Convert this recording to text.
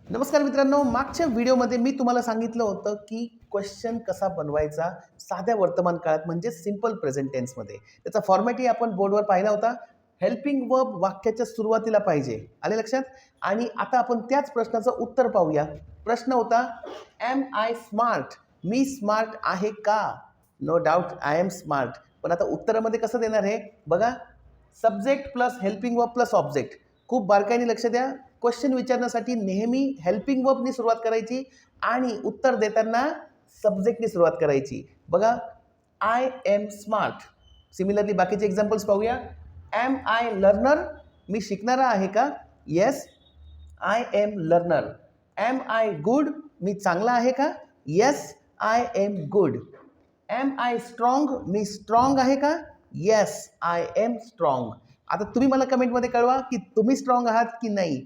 नमस्कार मित्रांनो, मागच्या व्हिडिओमध्ये मी तुम्हाला सांगितलं होतं की क्वेश्चन कसा बनवायचा साध्या वर्तमान काळात म्हणजे सिंपल प्रेझेंट टेन्समध्ये. त्याचा फॉर्मॅटही आपण बोर्डवर पाहिला होता. हेल्पिंग वर्ब वाक्याच्या सुरुवातीला पाहिजे. आले लक्षात? आणि आता आपण त्याच प्रश्नाचं उत्तर पाहूया. प्रश्न होता, एम आय स्मार्ट? मी स्मार्ट आहे का? No doubt I am smart. पण आता उत्तरामध्ये कसं देणार हे बघा. Subject plus helping verb plus object. खूप बारकाईने लक्ष द्या. क्वेश्चन विचारण्यासाठी नेहमी हेल्पिंग वर्बनी सुरुवात करायची आणि उत्तर देताना सब्जेक्टनी सुरुवात करायची. बघा, आय एम स्मार्ट. सिमिलरली बाकीचे एक्झाम्पल्स पाहूया. Am I learner? मी शिकणारा आहे का? Yes, I am learner. Am I good? मी चांगला आहे का? Yes, I am good. Am I strong? मी स्ट्रॉंग आहे का? Yes, I am strong. आता तुम्ही मला कमेंटमध्ये कळवा की तुम्ही स्ट्रॉंग आहात की नाही.